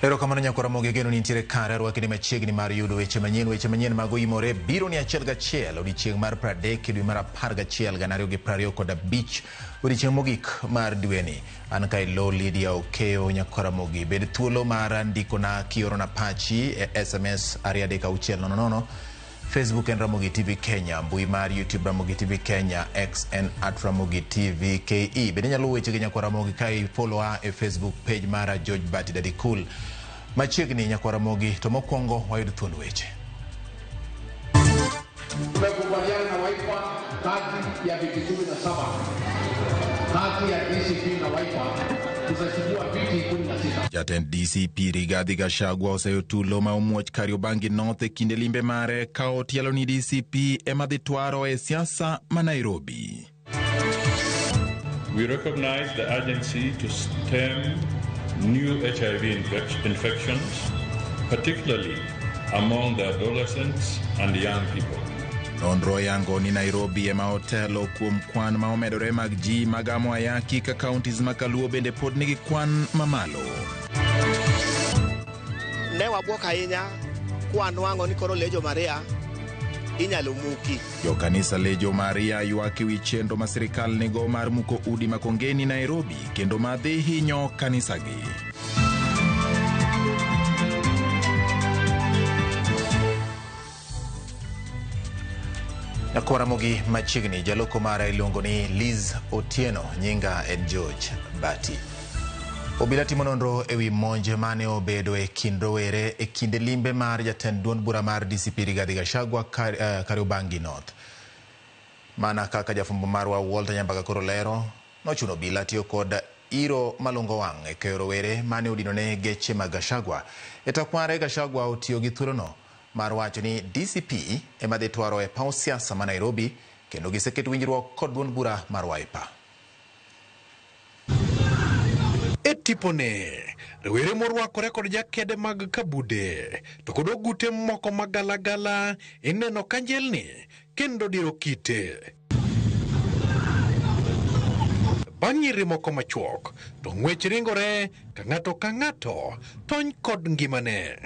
Erokamano nyakora moge geno nitiere kare arwaki ni machiegni mar yudo weche manyien mago imore biro ni achiel gachiel odiochieng' mar 30 dwe mar 11 2025 odiochieng' mogik mar dweni. An ka ilo Lydia Okeo nyakora mogi bed thuolo mar ndiko na kioro na pachi e SMS 236000 Facebook en Ramogi TV Kenya, mbui mar YouTube Ramogi TV Kenya, X en @Ramogi TV KE. Bende nyalo weche gi nyakora mogi kai follow e Facebook page mara George Bati Daddy Cool. Machiegni nyakora mogi to mokwongo wayud thuond weche. Tumekubaliana na Wiper kazi ya viti 17. Kazi ya DCP na Wiper tutachukua viti 16. Jatend DCP Rigathi Gachagua oseyotulo ma omuoch Kariobangi North e kinde limbe mare ka otielo ni DCP ema dhi twaro e siasa ma Nairobi. We recognize the urgency to stem new HIV infections, particularly among the adolescents and young people. Nonro yango ni Nairobi ema otelo kuom kwan ma omedore mag ji magamo ayaki ka counties makaluo bende pod nigi kwan mamalo. Ne wabuok ahinya kwan wango ni koro Lejo Maria inyalo muki. Jo kanisa Lejo Maria ywak ewi chenro ma sirikal nigo mar muko udi makongeni Nairobi kendo madhi hinyo kanisa gi. Nyakora mogi machiegni jaloko mara iluongo ni Liz Otieno, nyinga en George Bati. Obila timo nonro ewi monje mane obedo e kind rowere e kinde limbe mar jatend duond bura mar DCP Rigathi Gachagua Kariobangi North. Mana kaka jafumbo marwa Walter Nyambaga koro lero, nochuno obila tiyo kod iro malungo wang' e keyo rowere mane odinone geche mag Gachagua. E takware Gachagua otiyo gi thuolono mar wacho ni DCP ema dhi twaro e paw siasa ma Nairobi kendo giseketo winjruok kod duond bura mar Wiper. Etipone, rowere morwakore kod jakede mag kabude, to kod ogute moko magalagala ineno kanjelni kendo diro kite. Bang'iri moko machuok, to ng'wech ringore ka ng'ato tony kod ngimane.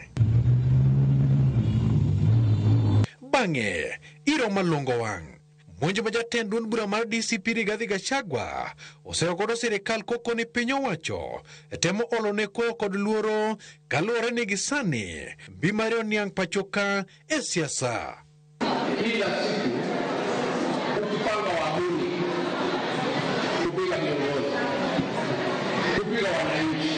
Bang'e, iro malungo wang'. Monjo majatend duond bura mar DCP Rigathi Gachagua oseyogodo sirikal koko ni piny owacho temo olone koyo kod luoro kaluwore ni gisani mbi mare oniang' pachoka e siasa. Kila siku ukipanga wahuni kupiga viongozi, kupiga wananchi,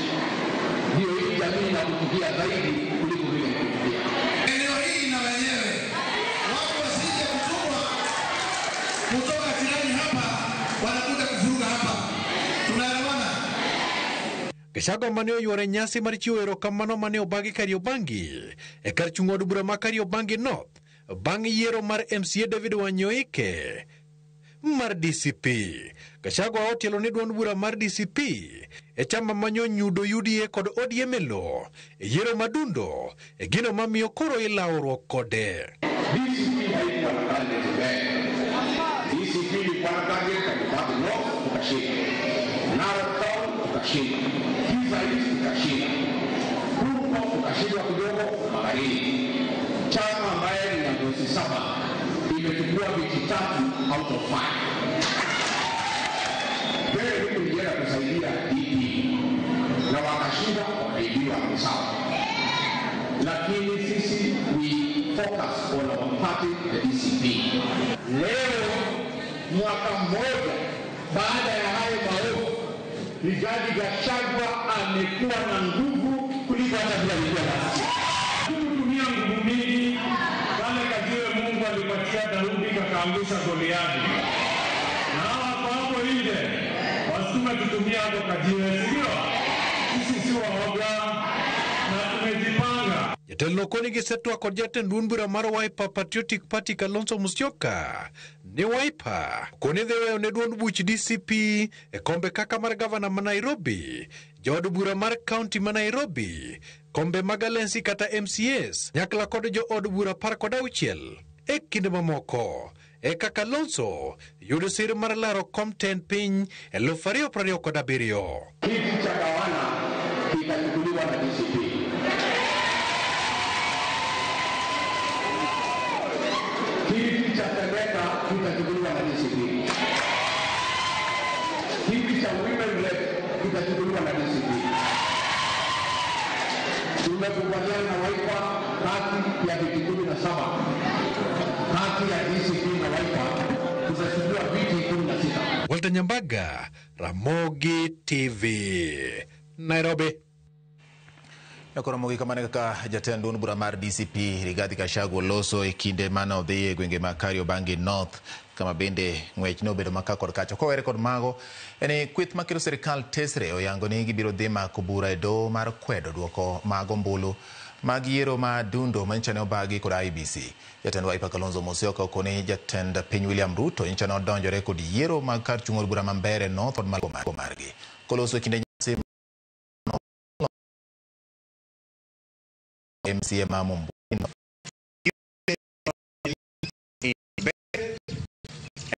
ndio hii jamii inakufikia zaidi kuliko vile kufikia. Eneo hii na wenyewe wako wasije kutumwa kutoka jirani hapa wanakuja kuvuruga hapa. Tunaelewana? Gachagua mane oyware nyasi mar chiwo erokamano mane obagi Kariobangi e kar chung' od bura ma Kariobangi North bang' yiero mar MCA David Wanyoike mar DCP. Gachagua otielo ni duond bura mar DCP e chama manyo nyudo UDA kod ODM elo e yiero madundo e gino mamiyo koro ilawruok kode. DCP haikuwa na target mbele. DCP ilikuwa na target Kariobangi North tukashinda, Narok Town tukashinda, Kisa East tukashinda, Kurko tukashindwa kidogo magharibi. Chama ambaye ni na dosi 7 imechukua viti 3 out of 5. Wewe huku nilienda kusaidia DP na wakashinda wakaibiwa sawa. Lakini sisi we focus on our party, the DCP. Leo mwaka mmoja baada ya hayo maovu, Rigathi Gachagua amekuwa na nguvu kuliko hata vile alikuwa nasi. Tumetumia nguvu mingi pale kajiwe Mungu alipatia Daudi kakaangusha Goliathi. Na hapo nje wasituma tutumia hapo kajiwe, sio? Sisi si waoga na tumejipanga. Jatelo koni gisetwa kod jatend duond bura mar Wiper Patriotic Party Kalonzo Musyoka ni Wiper koni dheweyo ne duond buch DCP e kombe kaka mar gavana ma Nairobi, jood bura mar county ma Nairobi, kombe magalensi kata MCAs, nyakla kod jo od bura 16 e kinde mamoko. Eka Kalonzo yudo sir mar laro kom 10 piny 2027. Kiti cha gavana kitachukuliwa na DCP. tumekubaliana na Wiper kati ya viti 17 kati ya DCP na Wiper tutachukua viti 16. Walter Nyambaga, Ramogi TV, Nairobi. Nakoromogi kamane kaka jatend duond bura mar DCP Rigathi Gachagua loso e kinde mane odhi e gwenge ma Kariobangi North kama bende ng'wech nobedo maka kod kacha. Kowere kod mago eni kweth makelo sirikal tesre oyango ni gibiro dhi mako bura e doho mar kwedo duoko mag ombulu mag yiero ma dundo manyicha ne obagi kod IEBC. Jatend Wiper Kalonzo Musyoka okoni jatend piny William Ruto nyicha ne odonjore kod yiero mag kar chung od bura ma Mbeere North kod malko margi. Koloso e kinde nyasi MCA Mamumbu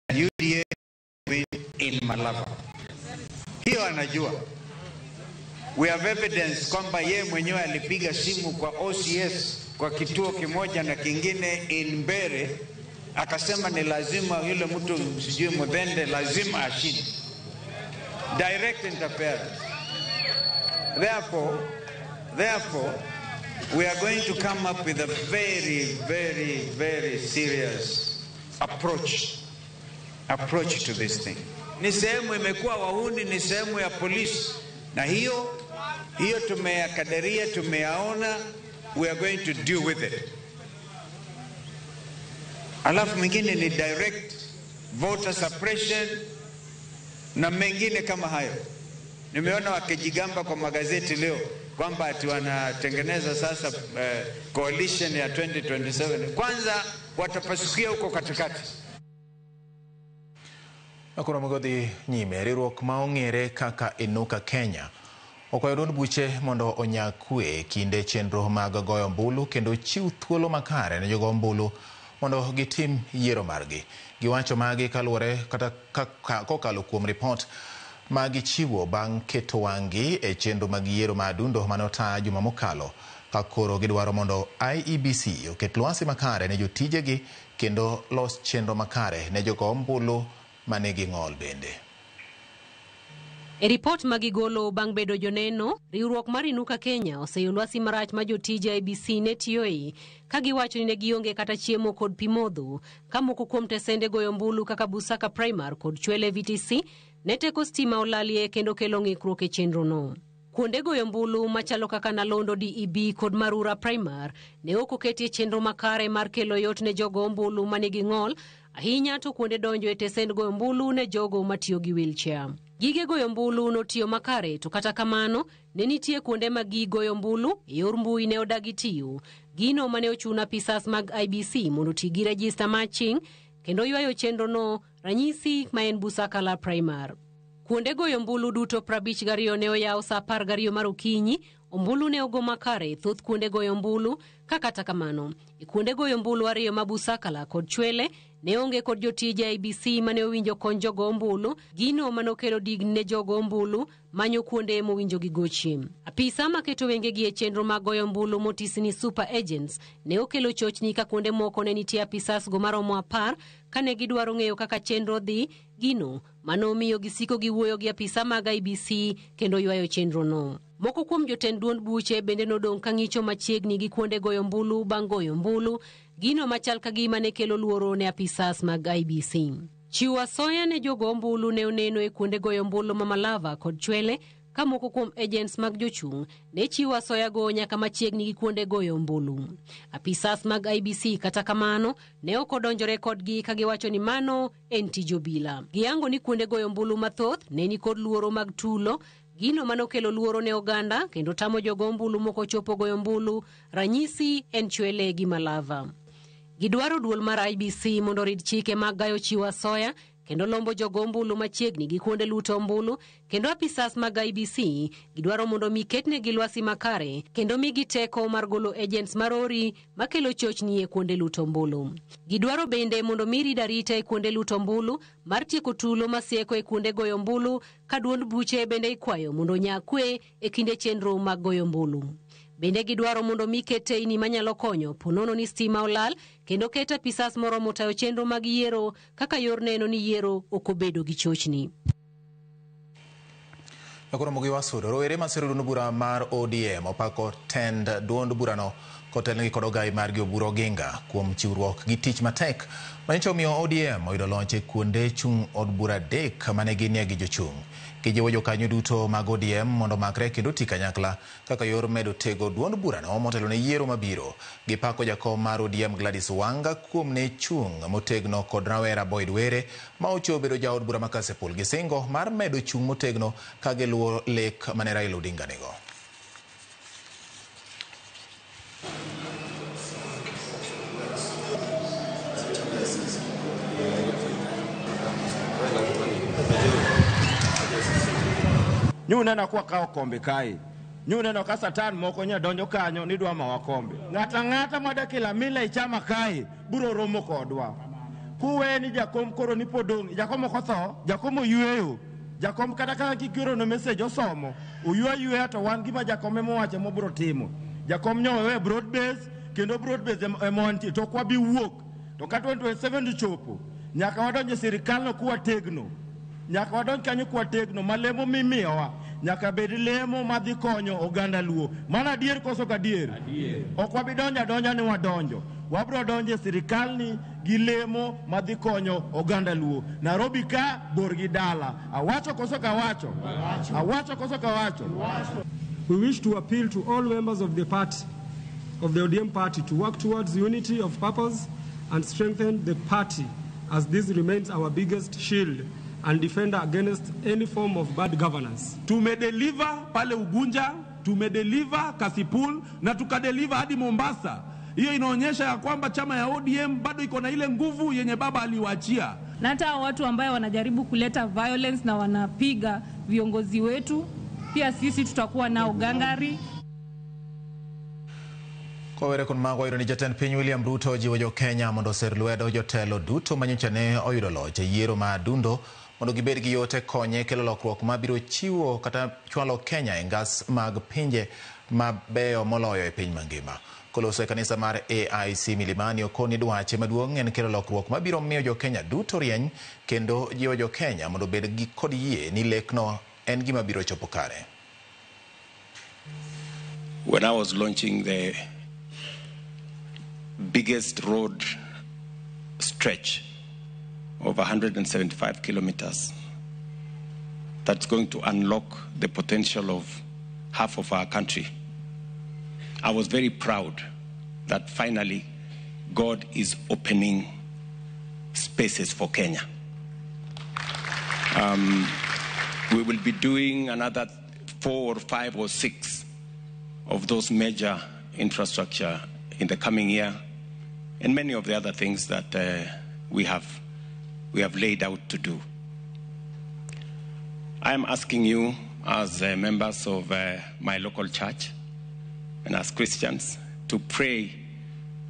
UDA in Malava. Hiyo anajua. We have evidence kwamba yeye mwenyewe alipiga simu kwa OCS kwa kituo kimoja na kingine in Mbeere akasema ni lazima yule mtu sijui Mudhende lazima ashinde. Direct interference. Therefore we are going to come up with a very serious approach to this thing. Ni sehemu imekuwa wahuni, ni sehemu ya polisi, na hiyo tumeyakadiria, tumeyaona, we are going to deal with it. Alafu mengine ni direct voter suppression na mengine kama hayo. Nimeona wakijigamba kwa magazeti leo kwamba ati wanatengeneza sasa coalition ya 2027. Kwanza watapasukia huko katikati. Nakoro mgodhi nyime riwruok ma ong'ere kaka Inuka Kenya okwayo duond buche mondo onyakwe kinde chenro mag goyo ombulu kendo chiw thuolo makare ne jogo ombulu mondo gitim yiero margi. Giwacho magi kaluwore kata kokalo kuom ripot magichiwo bang' keto wang'gi e chenro mag yiero madundo manota juma mokalo kakoro gidwaro mondo IEBC oket lwasi makare ne jotijegi kendo los chenro makare ne jogo ombulu manigi ng'ol bende. E ripot magigolo bang' bedo joneno, riwruok mar Inuka Kenya oseyo lwasi marach ma jotije IEBC ne tiyoe ka giwacho ni ne gionge kata chiemo kod pi modho ka moko kuom tesende goyo ombulu kaka Busaka Primar kod Chwele VTC ne teko stima olalie kendo kelo ng'ikruok e chenrono. Kuonde goyo ombulu machalo kaka Nalondo DEB kod Marura Primar ne ok oketie chenro makare mar kelo yot ne jogo ombulu manigi ng'ol, ahinya to kuonde donjo e tesend goyo ombulu ne jogo matiyo gi wheelchair. Gige goyo ombulu notiyo makare, to kata kamano ne nitie kuonde ma gi goyo ombulu e yor mbui ne odagi tiyo. Gino mane ochuna apisas mag IEBC mondo ti gi rejista matching kendo ywayo chenrono, ranyisi ma en Busaka Primar. Kuonde goyo ombulu duto 52 ne oyaw sa 12 mar okinyi. Ombulu ne ogo makare thoth kuonde goyo ombulu, kata kamano e kuonde goyo ombulu 2 ma Busaka kod Chwele ne onge kod jotije IEBC mane owinjo kony jogo ombulu, gino manokelo digni ne jogo ombulu manyo kuonde mowinjo gi gochi. Apisa maketo wengegi e chenro mag goyo ombulu motis ni super agents ne okelo chochni ka kuonde moko ne nitie apisas go maromo 10 kane gidwaro ng'eyo kaka chenro dhi, gino manomiyo gisiko giwuoyo gi apisa mag IEBC kendo ywayo chenrono. Moko kuom jotend duond buche bende nodong' ka ng'icho machiegni gi kuonde goyo ombulu bang' goyo ombulu, gino machal ka gima ne kelo luoro ne apisas mag IEBC. Chiwo asoya ne jogo ombulu ne oneno e kuonde goyo ombulu ma Malava kod Chwele, ka moko kuom agents mag jochung' ne chiwo asoya go nyaka machiegni gi kuonde goyo ombulu. Apisas mag IEBC kata kamano ne ok odonjore kodgi ka giwacho ni mano en tij obila. Giyango ni kuonde goyo ombulu mathoth ne ni kod luoro mag tulo, gino manokelo luoro ne oganda kendo tamo jogo ombulu moko chopo goyo ombulu, ranyisi en Chwele gi Malava. Gidwaro duol mar IEBC mondo rid chike mag gayo chiwo asoya kendo lombo jogo ombulu machiegni gi kuonde luto ombulu, kendo apisas mag IEBC gidwaro mondo mi ketne gi lwasi makare kendo migi teko mar golo agents marori makelo chochni e kuonde luto ombulu. Gidwaro bende mondo mi rid arita e kuonde luto ombulu mar tieko tulo masieko e kuonde goyo ombulu, ka duond buche bende ikwayo mondo nyakwe e kinde chenro mag goyo ombulu. Bende gidwaro mondo mi keteni manyalo konyo ponono ni stima olal kendo keta apisas moro motayo chenro mag yiero kaka yor neno ni yiero ok obedo gi chochni. Nakoro mugi wasudo rowere masiro duond bura mar ODM opako tend duond burano kotelnegi kod ogai margi Oburu Oginga kuom chiwruok gi tich matek manyicho miyo ODM oyudo loch e kuonde chung' od bura 3 mane ginie gi jochung'. Gijiwo jokanyo duto mag ODM mondo makre kendo tii kanyakla kaka yor medo tego duond burano motelo ne yiero mabiro. Gipako jakom mar ODM Gladys Wanga kuom ne chung' motegno kod rawera Boyd Were ma ocho bedo jaod bura ma Kasipul. Gisingo mar medo chung' motegno ka giluwo lek mane Raila Odinga nigo. Nyuneno kwa kao kombe kai. Nyuneno ka satan moko nya donjo kanyo ni dwa mawa kombe. Ng'ata madakila mila ichama kai buro romo kodwa. Kuwe ni jakom koro ni podong. Jakom okotho, jakom oyueyo. Jakom kata kaka kikiro no message osomo. Oyueyo to wan gima jakom emowache mobro timo. Jakom nyowe broad base kendo broad base emonti to kwa bi wuok. To ka 2027 chopo. Nyaka wadonje sirikal no kuwa tegno. Nyaka wadon kanyo kwa tegno malemo mimiyowa nyaka bed lemo madhi konyo oganda luo mana dier koso ka dier ok wabidonya ni wadonjo wabro donje sirikal ni gi lemo madhi konyo oganda luo Nairobi ka bor gi dala awacho koso ka wacho We wish to appeal to all members of the party of the ODM party to work towards unity of purpose and strengthen the party as this remains our biggest shield and defender against any form of bad governance. Tumedeliver pale Ugunja, tumedeliver Kasipul na tukadeliver hadi Mombasa. Hiyo inaonyesha ya kwamba chama ya ODM bado iko na ile nguvu yenye baba aliwaachia. Na hata watu ambao wanajaribu kuleta violence na wanapiga viongozi wetu, pia sisi tutakuwa nao gangari. Kowere kun mago ni jatend piny William Ruto jiwo jo Kenya mondo ser lwedo jotelo duto manyicha ne oyudo loch e yiero ma adundo mondo gibed gi yote konye kelo lokruok mabiro chiwo kata chwalo Kenya e ngas mag pinje mabeyo moloyo e piny mangima. Koloso e kanisa mar AIC Milimani Okoni dwache maduong' en kelo lokruok mabiro miyo jo Kenya duto rieny kendo jiwo jo Kenya mondo bed gi kod yie ni lekno en gima biro chopo kare. When I was launching the biggest road stretch of 175 kilometers that's going to unlock the potential of half of our country. I was very proud that finally God is opening spaces for Kenya. We will be doing another 4 or 5 or 6 of those major infrastructure in the coming year, and many of the other things that we have laid out to do. I am asking you as members of my local church and as Christians to pray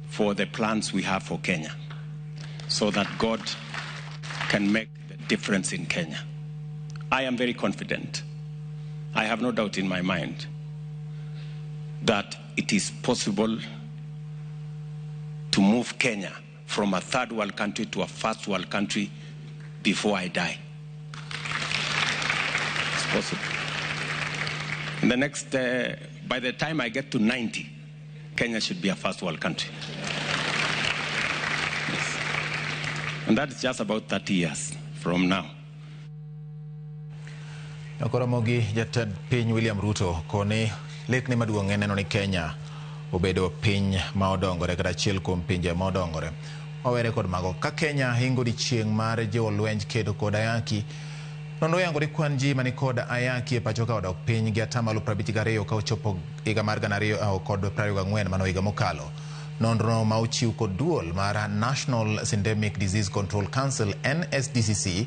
for the plans we have for Kenya so that God can make the difference in Kenya. I am very confident. I have no doubt in my mind that it is possible to move Kenya from a third world country to a first world country before I die. It's possible. In the next, by the time I get to 90, Kenya should be a first world country. Yes. And that's just about 30 years from now. Nakoro mogi jatend piny William Ruto koni lekni maduong' en neno ni Kenya obedo piny ma odongore kata achiel kuom pinje ma odongore. Owere kod mago ka Kenya hingo di chieng' mar jiwo lwenj kedo kod ayaki. Nono yango ni kwan ji mani kod ayaki e pacho ka odok piny gi atamalo 52 ka ochopo higa mar 2024 mano higa mokalo. Nonro ma ochiw kod duol mar National Syndemic Disease Control Council NSDCC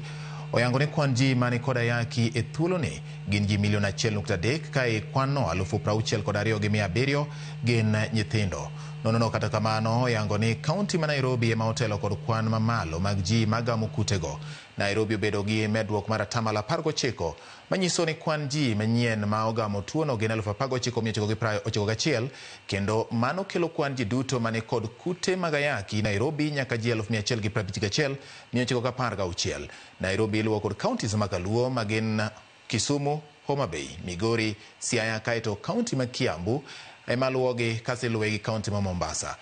oyango ni kwan ji mani kod ayaki e thuolo ni gin ji 1.3 ka e kwan no 62,700 gin nyithindo. Nono kata kamano oyango ni kaunti ma Nairobi ema otelo kod kwan mamalo mag ji magamo kutego. Nairobi obedo gi medruok mar 19 manyiso ni kwan ji manyien ma ogamo tuono gin 1991 kendo mano kelo kwan ji duto mani kod kute mag ayaki Nairobi nyaka ji 151,916. Nairobi iluwo kod counties ma Kaluo magin Kisumu, Homa Bay, Migori, Siaya kaito kaunti ma Kiambu emaluwogi kasiluwe gi kaunti ma Mombasa.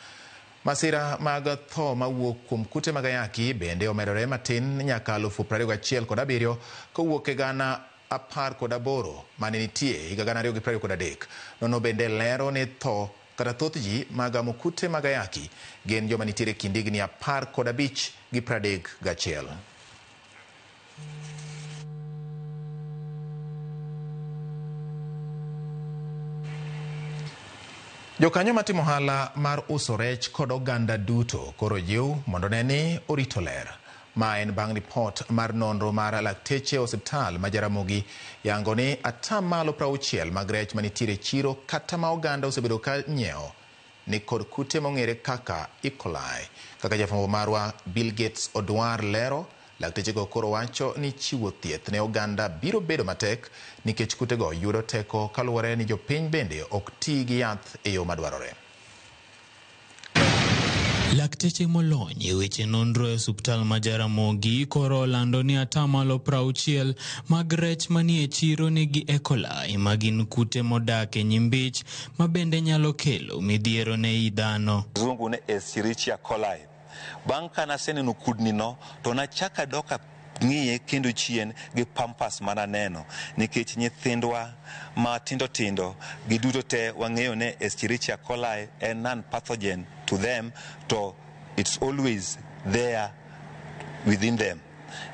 Masira mag tho mawuok kuom kute mag ayaki bende omedore matin nyaka 21,027 kowuok e gana 18 mane nitie higa 2023. Nono bende lero ni tho kata thoth ji mag kute mag ayaki gin joma nitiere kind higni 15 gi 31. Jokanyo matimo ohala mar uso rech kod oganda duto koro jiw mondo neni orito ler. Ma en bang' ripot mar nonro mar lakteche osiptal ma Jaramogi yango ni 60% mag rech manitiere chiro kata ma oganda osebedo ka nyiewo ni kod kute mong'ere kaka E. coli. Kaka jafwambo marwa Bill Gates Odwar lero, lakteche go koro wacho ni chiwo thieth ne oganda biro bedo matek nikech kutego yudo teko kaluwore ni jopiny bende ok ti gi yath e yo madwarore. Lakteche molony e weche nonro e osiptal ma Jaramogi koro olando ni 60% mag rech manie chiro nigi E. coli ma gin kute modak e nyimbich ma bende nyalo kelo midhiero ne i dhano. Zungu ne Escherichia coli. Bang' kana aseneno kudni no to nachaka doka ng'iye kendo chien gi pampas mana neno nikech nyithindwa ma tindo giduto te wang'eyo ne Escherichia coli en non-pathogen to them, to it's always there within them,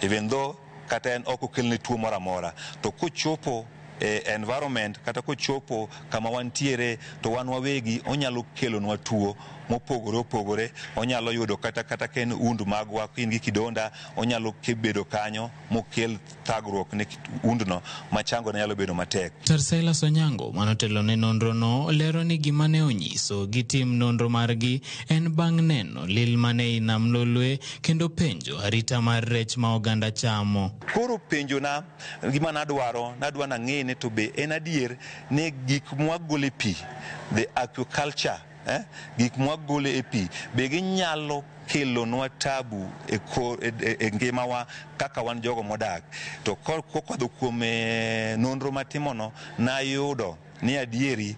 even though kata en ok okelne tuo moro amora. To kochopo environment kata kochopo kama wantiere to wan wawegi onyalo kelonwa tuo mopogore opogore. Onyalo yudo kata ken undu magwa kin gi kidonda, onyalo bedo kanyo mokel thagruok ne unduno machango ne nyalo bedo matek. Tarsela Sonyango manotelo ne nonro no lero ni gima ne onyiso gi tim nonro margi en bang' neno lil mane inam lolwe kendo penjo arita mar rech ma oganda chamo. Koro penjo na gima nadwa nang'e ne to be en adier ne gik mwagole pi, the aquaculture, gik mwagole e pi be ginyalo kelonwa tabu e ngimawa kaka wan jogo modak. To kokadho kuom nonro matimono nayudo ni adieri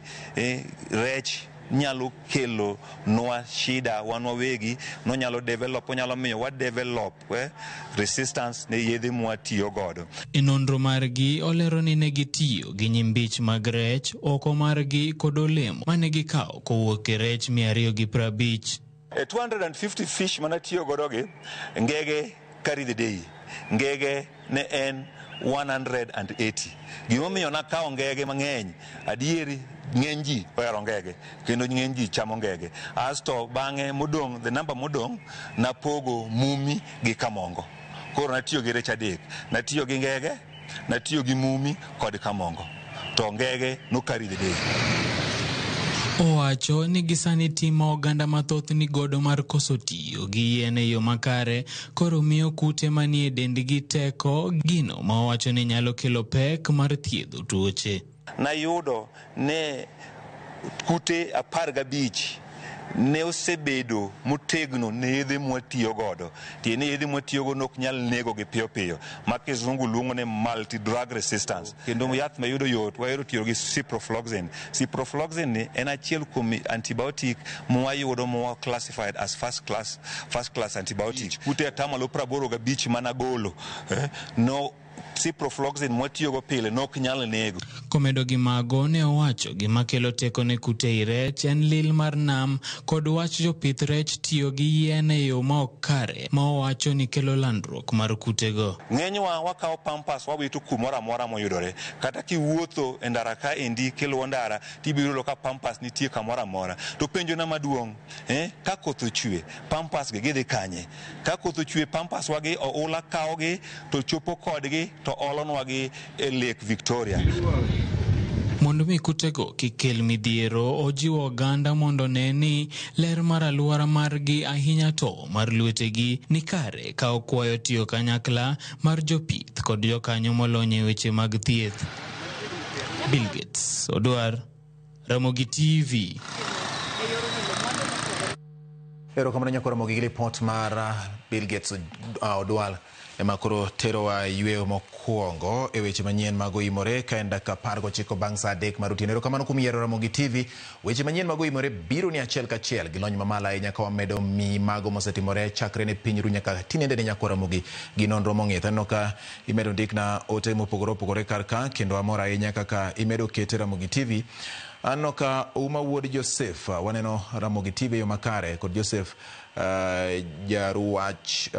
rech nyalo kelo nwa shida wan wawegi, onyalo miyo wa develop resistance ne yedhe mwatiyo godo. E nonro margi olero ni ne gitiyo gi nyimbich mag rech, oko margi kod olemo mane gikawo kowuok e rech 250. 250 fish manatiyo godo gi ngege carry the day. Ngege ne en 180. Gimomiyo nakawo ngege mang'eny, adieri ng'eny ji ohero ngege kendo ng'eny ji chamo ngege. Asto bang'e modong', the number modong' napogo mumi gi kamongo. Koro natiyo gi rech adek, natiyo gi ngege, natiyo gi mumi kod kamongo. To ngege no carry the day. Owacho ni gisani timo oganda mathoth ni godo mar koso tiyo gi yien e yo makare koro miyo kute manie dendgi teko, gino ma owacho ni nyalo kelo pek mar thiedho tuoche. Nayudo ne kute 15 ne osebedo motegno ne yedhe mwatiyo godo. Tiene yedhe mwatiyo godo nok nyal nego gi piyo piyo. Ma kizungu luongo ne multi-drug resistance. Kendo yath mayudo yot, wayudo tiyo gi ciprofloxacin. Ciprofloxacin ni en achiel kuom antibiotic mwayudo mwa classified as first class antibiotic. Kute 85 managolo. No ciprofloxacin mwatiyogo pile nok nyal nego. Komedo gi mago ne owacho gima kelo teko ne kute i rech en lil mar nam kod wach jopith rech tiyo gi yien e yo ma ok kare ma owacho ni kelo landruok mar kutego. Ng'enywa wakawo pampas wawito kumoro amora moyudore. Kata kiwuotho e ndara ka endi kiluwo ndara tibiro yudo ka pampas nitie kamoro amora. To penjo na maduong', ka koth ochwe pampas gi gidhi kanye? Ka koth ochwe pampas wagi oula kawogi to chopo kodgi to olonwagi e Lake Victoria. Mondo mi kutego kikel midhiero, ojiwo oganda mondo neni ler mar aluora margi ahinya to mar lwetegi ni kare ka okwayo tiyo kanyakla mar jopith kod jokanyo molony e weche mag thieth. Bill Gates Odwar, Ramogi TV. Ero kamano nyakoro mogi report mar Bill Gates Odwal ema koro tero wa yweyo mokwongo e weche manyien mago imore ka en dakika 19 bang' saa 3 mar otieno. Ero kamano kuom yiero Ramogi TV, weche manyien mago imore biro ni achiel ka achiel gi lony mamalo ahinya ka wamedo mi mago mosetimore chakre ne piny ru nyaka tinende ne nyako Ramogi gi nonro mong'ith. Aneno ka imedo ndik na ote mopogore opogore kar ka kendo amor ahinya kaka imedo kete Ramogi TV. Anno ka uma wuod Joseph waneno Ramogi TV yo makare kod Joseph jaruwach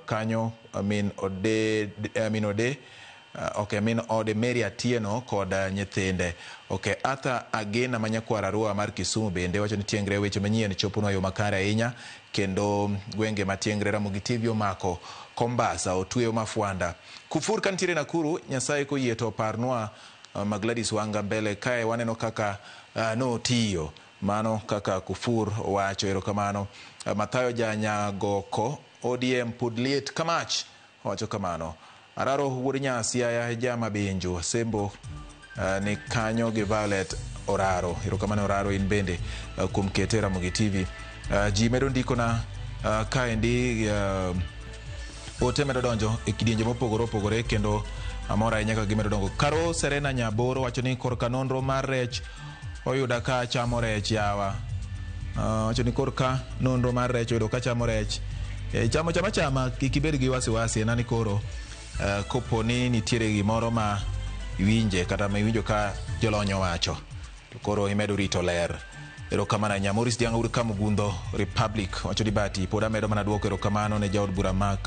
kanyo Amin Ode Amin Ode Mary Atieno kod nyithinde. Ata Agena manyakwara Arua mar Kisumu bende wacho ni tiengre weche manyien choponwa yo makare ahinya kendo gwenge matiengre Ramogi TV omako Kombasa otweyo mafwanda Kufur kantiere Nakuru. Nyasaye koyie to parnwa Magladys Wanga mbele kae waneno kaka no tiyo mano kaka Kufur wacho. Erokamano. Mathayo Janyagoko ODM Pudliet Kamach wacho kamano. Araro wuod Nyasiaya Jama Benjo Sembo ni kanyo gi Violet Oraro. Erokamano Oraro in bende kuom kete Ramogi TV. Ji medo ndiko na kaendi ote medo donjo e kidienje mopogore opogore kendo amora ahinya gimedo dongo. Karo Serena Nyaboro wacho ni korka nonro mar rech oyuda ka chamo rech yawa. Wacho ni korka nonro mar rech oyudo ka chamo rech. Chama kikibed gi wasiwasi nani koro koponi nitiere gimoro ma iwinje kata ma iwinjo ka jolonyo wacho to koro imedo rito ler. Erokamano Nyamoris Dianga ur Kamugundo Republic wacho ni bati poda medo mana duoko. Erokamano ne jaod bura ma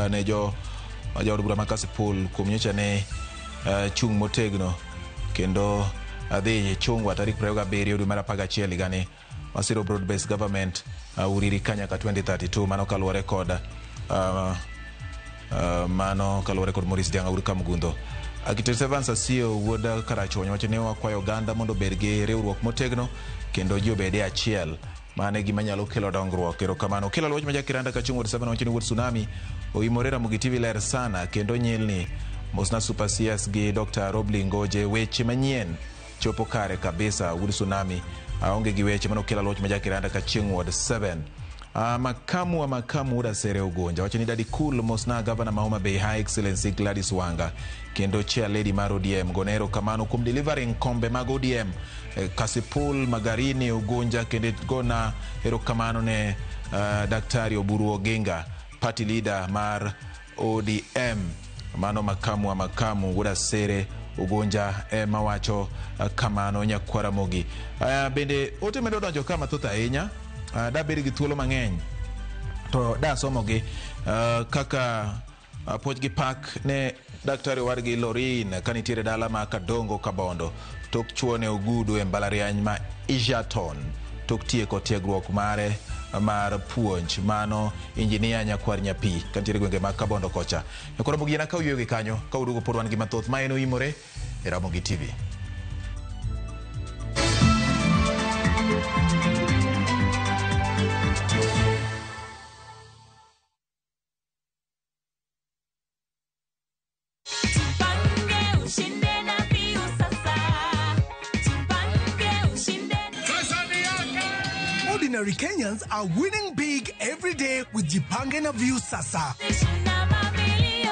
ne jaod bura ma Kasipul kuom nyocha ne chung motegno kendo adhi chungwa tarik 27 dwe mar 11 higani Masiro Broad Based Government uriri kanya ka 2032 mano kaluwore kod Maurice Dianga ur Kamugundo. Architect Evans Asio wuod Karachuonyo wacho ni wakwayo oganda mondo bed gi riwruok motegno kendo ji obede achiel mane gima nyalo kelo dongruok. Erokamano. Kila loch majakiranda ka chung wuod 7 wacho ni wuod Tsunami oimore Ramogi TV ler sana kendo nyilni Mosna Super CS gi Dr. Robli Ngoje weche manyien chopo kare kabisa. Wuod Tsunami aonge gi weche mano kila loch majakiranda ka chung wuod 7. Makamu uda Sere Ugonja wacho ni Daddy Cool Mosna Governor Mahoma Bay High Excellency Gladys Wanga kendo Chair Lady mar ODM gonero kamano kum delivering kombe mag ODM Kasipul Magarini Ugonja kendo gona erokamano ne Daktari Oburu Oginga Party Leader mar ODM mano makamu uda Sere Ugonja mawacho kamano nyakwa Ramogi. Bende ote medo donjo kama mathoth ahinya. Da beri gi thuolo mang'eny to da somogi kaka puonj gi pak ne daktari wargi Lorin kanitiere dala ma Kadongo Kabondo tok chuone ogudu e mbalariany ma Egerton tok tieko tiegruok mare mar puonj mano injinia nyakwar nyapi kanitiere gwenge ma Kabondo kocha. Koro Ramogi na ka uyuyo gi kanyo ka udugo pod wan gi mathoth ma eno imore e Ramogi TV. Ordinary Kenyans are winning big every day with Jipange na View Sasa.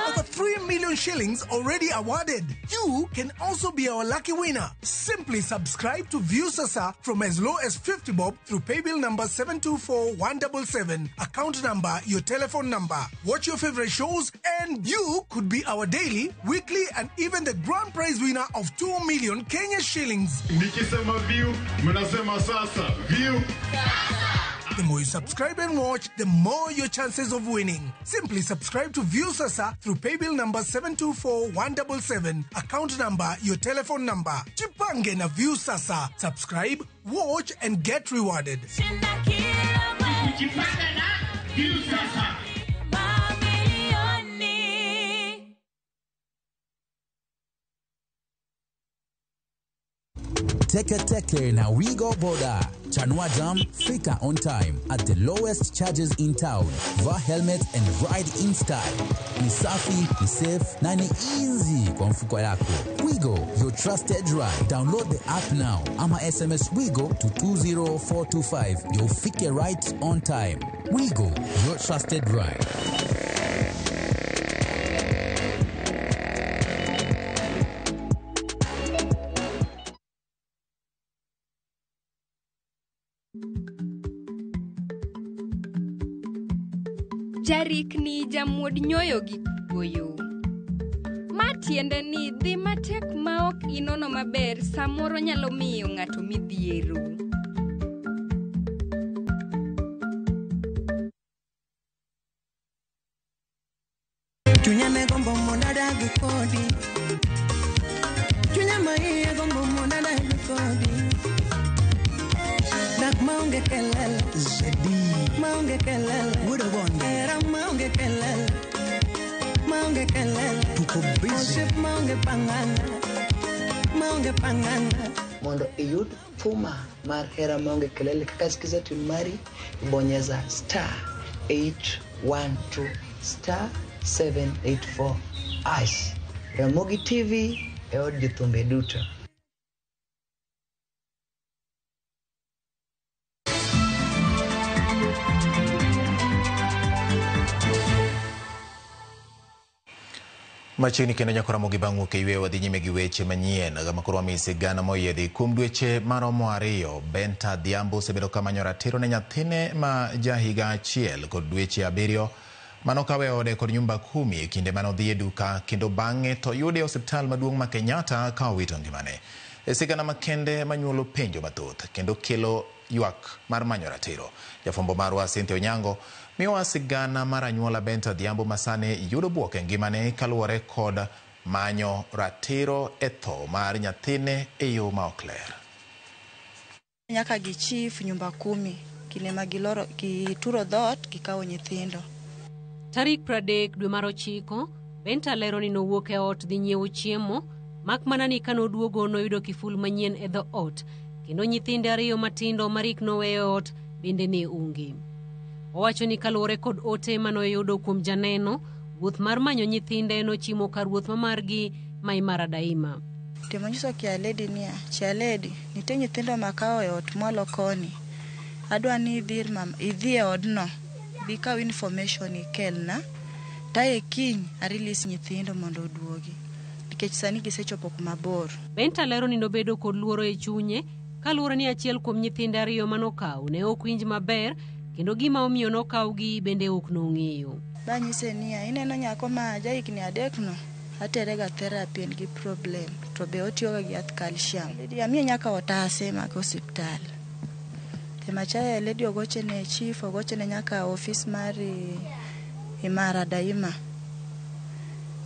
Over 3 million shillings already awarded. You can also be our lucky winner. Simply subscribe to View Sasa from as low as 50 bob through paybill number 724177, account number, your telephone number. Watch your favorite shows and you could be our daily, weekly and even the grand prize winner of 2 million Kenya shillings. Nikisema View, mnasema Sasa. View Sasa. The more you subscribe and watch, the more your chances of winning. Simply subscribe to View Sasa through paybill number 724177, account number, your telephone number. Jipange na View Sasa. Subscribe, watch and get rewarded. Jipange na View Sasa. Teke Teke na Wigo Boda. Chanua Jam, fika on time at the lowest charges in town. Wear helmet and ride in style. Ni safi, ni safe, na ni easy kwa mfuko yako. Wigo, your trusted ride. Download the app now. Ama SMS Wigo to 20425. You'll fike right on time. Wigo, your trusted ride. Jarik ni jamuod nyoyo gi goyo. Matiende ni dhi matek maok inono maber samoro nyalo miyo ng'ato midhiero. Chunya me gombo monada gukodi. Chunya mai gombo monada gukodi. Dak maunge kelele zedi. Maunge kelele wudo bonde. Era maunge kelele. Maunge kelele. Tuko busy. Osip maunge panganga. Maunge panganga. Mondo iyud thuma mar hera maunge kelele kaka sikiza tune mari ibonyeza *812 *784 # Ramogi TV e od jithumbe duto. Machini kendo Ramogi bang'u ke ywe wadhi nyime gi weche manyien gama korwa mise gana moyedhi kuom dweche maromo 2 Benta Adhiambo osebedo kamanyo ratiro ne nyathine ma jahiga achiel kod dweche 7 manokawe ode kod nyumba 10 kinde manodhi e duka kendo bang'e to yude osiptal maduong' ma Kenyatta ka owito ngimane. Sigana makende manyuolo penjo mathoth kendo kelo ywak mar manyo ratiro. Jafombo marwa Cynthia Onyango miwa sigana mar anyuola Benta Adhiambo masane yudo buoke ngimane kaluwore kod manyo ratiro e tho mar nyathine e yo ma ok ler. Nyaka gi chief nyumba 10 kine magiloro gituro dhot gikawo nyithindo. Tarik 30 dwe mar 9 Benta lero ni nowuok e ot dhi nyiewo chiemo mak mana ni kanoduogo noyudo kiful manyien e dho ot kendo nyithinde 2 matindo marik noweyo ot bende ne onge. Owacho ni kaluwore kod ote manoyudo kuom janeno wuoth mar manyo nyithinde nochimo kar wuoth mamargi Maimara Daima. Temo nyiso kia lady niya, chia lady, nite nyithindo makao e ot mwalo koni. Adwa ni idhi e odno, bi kaw information ikelna, tae kiny arilis nyithindo mondo oduogi. Nikech sani gisechopo kumabor. Benta lero ni nobedo kod luoro e chunye, kaluwore ni achiel kuom nyithinde 2 manokaw ne ok winj maber, kendo gima omiyo nokawgi bende ok nong'eyo. Banyise niya, ineno nyako ma jahigni 3 no, atere ga therapy en gi problem, to be otiyoga gi yath calcium. Lady amiye nyaka otase mag osiptal. Tema chaya lady ogoche ne chief, ogoche ne nyaka office mar Maimara Daima.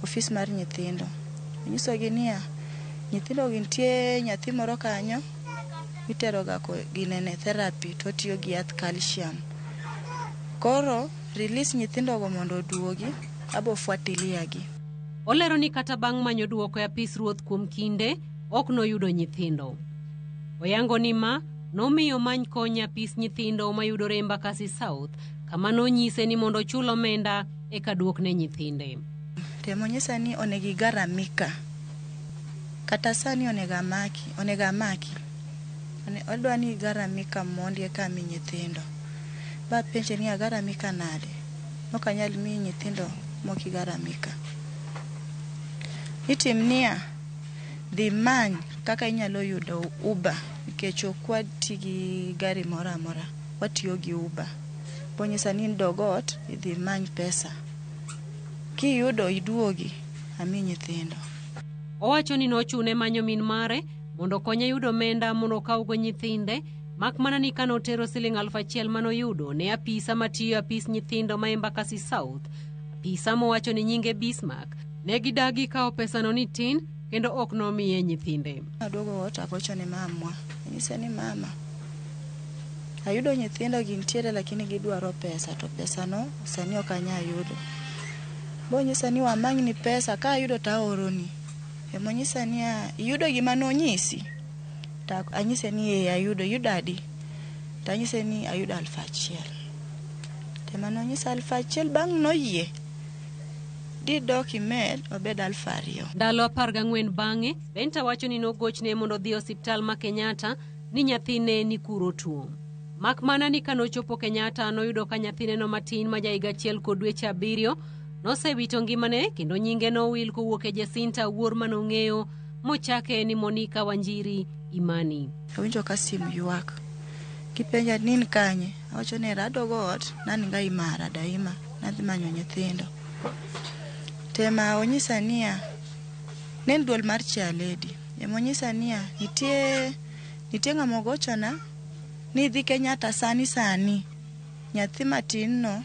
Office mar nyithindo. Nyiso gi niya, nyithindo gintie nyathi moro kanyo, itero ga ginene therapy to tiyo gi yath calcium. Koro release nyithindo go mondo oduogi, abo fuatilia gi. Olero ni kata bang' manyo duoko e apis ruoth kuom kinde ok noyudo nyithindo. Oyango ni ma nomiyo many kony apis nyithindo mayudore Embakasi South kama nonyise ni mondo chul omenda eka duok ne nyithinde. Temo nyisa ni onegi garamika. Kata sani onega maki. Odwa ni garamika mondi eka mi nyithindo. Ba penje ni garamika nade. Nokanyal mi nyithindo moki garamika. Itimnia dhi many kaka inyalo yudo Uber nikech okwa tigi gari mora mora. Watiyo gi Uber. Bonyisa ni dogot idhi many pesa. Kiyudo iduogi ami nyithindo. Owacho ni nochune manyo min mare mondo konye yudo omenda mondo kawgo nyithinde, mak mana ni kanotero $1,000 manoyudo ne apisa matiyo apis nyithindo ma Embakasi South. Apisa mowacho ni nyinge Bismarck ne gidagi kawo pesano ni tin kendo ok nomiye nyithinde. Aduogo ot agocho ne mamwa. Nyise ni mama, ayudo nyithindo gintiere lakini gidwaro pesa, to pesano sani ok anya yudo. Bonyisa ni wamany ni pesa ka ayudo ta oroni. Emonyisa ni iyudo gima nonyisi. Ta anyise ni ayudo yudadi. Ta anyise ni ayudo 1,000. Tema no nyisa 1,000 bang' noyie. Di dok email obed 2,000. Ndalo 14 bang'e, Benta wacho ni nogochne mondo dhi osiptal ma Kenyatta ni nyathine ni kuro tuo. Mak mana ni kanochopo Kenyatta noyudo ka nyathine no matin ma jaiga 1 kod dweche 7 nosewito ngimane kendo nyinge nowil kowuok e Jacinta wuor manong'eyo mochake ni Monica Wanjiri Imani. Awinjo ka sim yuak. Kipenja nin kanye? Awacho ni radogo ot nani nga imara daima nadhi manyo nyithindo. Tema onyisa niya nen duol mar chaledi. Onyisa niya nitie ng'ama ogochona ni dhi Kenyatta sani. Nyathi matin no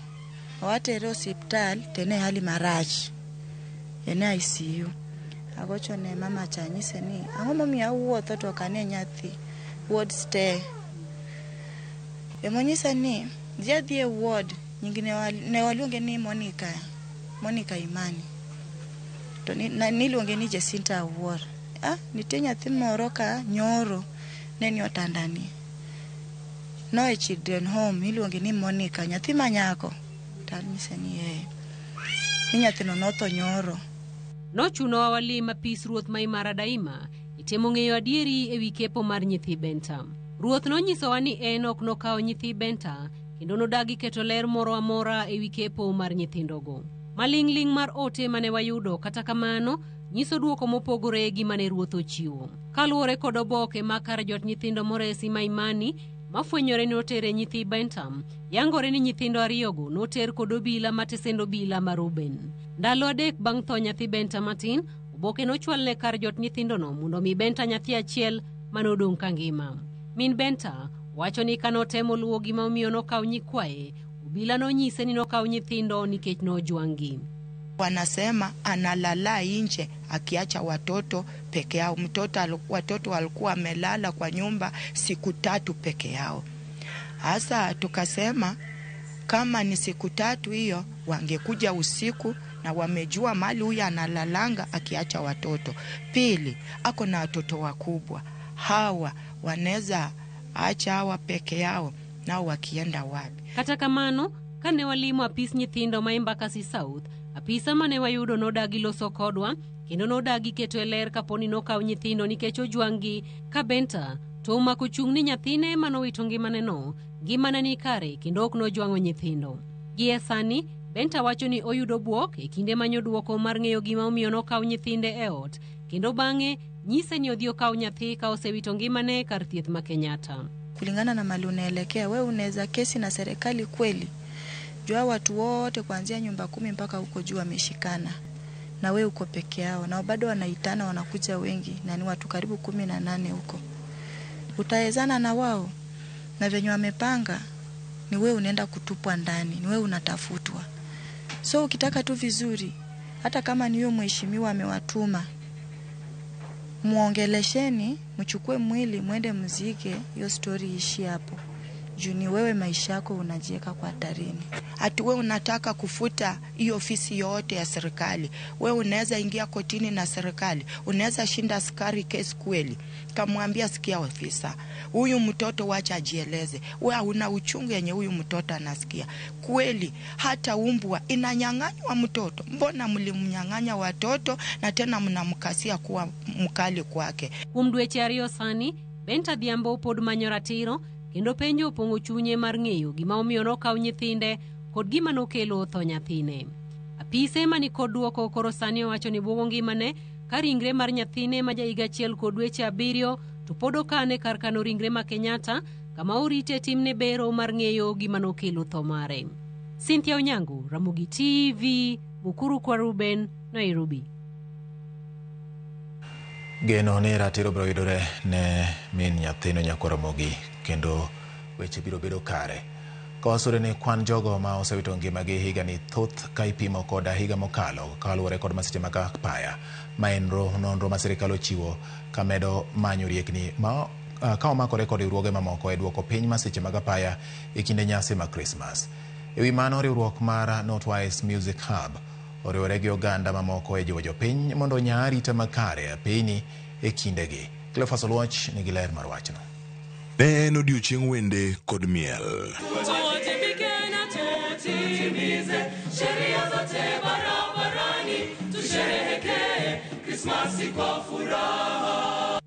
owatere osiptal tene hali marach. Ene ICU. Agochone mama chanyise ni ang'o momiyo awuotho to kane nyathi ward stay. Onyisa ni dhi e ward nyingine ne waluonge ni Monica Imani. To niluonge ni Jacinta wuor. Nitie nyathi moro ka nyoro neni otandani. No e children home iluonge ni Monica nyathi manyako. Tanyise ni ni nyathino notho nyoro. Nochuno awali mapis ruoth ma Imara daima itemo ng'eyo adieri ewi kepo mar nyithi Benta. Ruoth nonyisowa ni en ok nokawo nyithi Benta kendo nodagi keto ler moro amora ewi kepo mar nyithindogo. Maling'ling mar ote mane wayudo kata kamano nyiso duoko mopogore gi mane ruoth ochiwo. Kaluwore kod oboke makar jot nyithindo moresi ma Imani mafwenyore ni otere nyithi Benta, yangore ni nyithindo 2go noter kod obila matesendo obila ma Ruben. Ndalo 3 bang' tho nyathi Benta matin, oboke nochwalne kar jot nyithindo no mondo mi Benta nyathi achiel manodong' ka ngima. Min Benta wacho ni kanotemo luwo gima omiyo nokaw nyikwaye, obila nonyise ni nokaw nyithindo nikech nojwangi. Wanasema analala nje akiacha watoto peke yao. Watoto walikuwa wamelala kwa nyumba siku 3 peke yao. Hasa tukasema kama ni siku 3 hiyo wangekuja usiku na wamejua mali huyu analalanga akiacha watoto. Pili, ako na watoto wakubwa. Hawa wanaweza acha hawa peke yao nao wakienda wapi? Kata kamano, kane walimu apis nyithindo ma Embakasi South, apisa mane wayudo nodagi loso kodwa kendo nodagi keto ler kaponi nokaw nyithindo nikech ojwangi ka Benta to umako chung' ni nyathine manowito ngimane no ngimane ni kare kendo ok nojwango nyithindo. Gie sani Benta wacho ni oyudo buok e kinde manyo duoko mar ng'eyo gima omiyo nokaw nyithinde e ot kendo bang'e nyise ni odhi okaw nyathi ka osewito ngimane kar thieth ma Kenyatta. Kulingana na mali unaelekea wewe unaweza kesi na serikali kweli. Jua watu wote kuanzia nyumba 10 mpaka huko juu wameshikana. Na wewe uko peke yao na bado wanaitana wanakuja wengi na ni watu karibu 18 huko. Utaezana na wao na venye wamepanga ni wewe unaenda kutupwa ndani, ni wewe unatafutwa. So ukitaka tu vizuri hata kama ni huyo mheshimiwa amewatuma muongelesheni, mchukue mwili mwende mzike, hiyo story ishi hapo. Juni wewe maisha yako unajiweka kwa hatarini. Ati wewe unataka kufuta hiyo ofisi yote ya serikali. Wewe unaweza ingia kotini na serikali. Unaweza shinda askari kesi kweli. Kamwambia sikia ofisa, huyu mtoto wacha ajieleze. Wewe una uchungu yenye huyu mtoto anasikia. Kweli hata umbwa inanyang'anywa mtoto. Mbona mlimnyang'anya watoto na tena mnamkasia kuwa mkali kwake? Dweche 2 sani, Benta Dhiambo pod manyo ratiro kendo penjo opong'o chunye mar ng'eyo gima omiyo nokaw nyithinde kod gima nokelo tho nyathine. Apise mani kod duoko koro sani owacho ni buogo ngimane ka ringre mar nyathine ma jaiga 1 kod dweche 7 to pod okane kar kano ringre ma Kenyatta kama orite timne bero mar ng'eyo gima nokelo tho mare. Cynthia Onyango, Ramogi TV, Mukuru kwa Ruben, Nairobi. Geno ne ratiro biro yudore ne min nyathino nyako Ramogi kendo weche biro bedo kare. Kosore ne kwan jogo ma osewito ngimagi higa ni thoth ka ipimo koda higa mokalo kaluwore kod masiche mag apaya ma en nonro ma sirikal ochiwo kamedo manyo riekni ma ka omakore kod riwruoge mamoko e duoko piny masiche mag apaya e kinde nyasi mag Christmas. Ewi mano riwruok mar Notwise Music Hub oriwore gi oganda mamoko e jiwo jopiny mondo nya arita makare e piny e kindegi. Cleophas Oluoch nigi ler mar wachno. Ne en odiechieng' wende kod miel.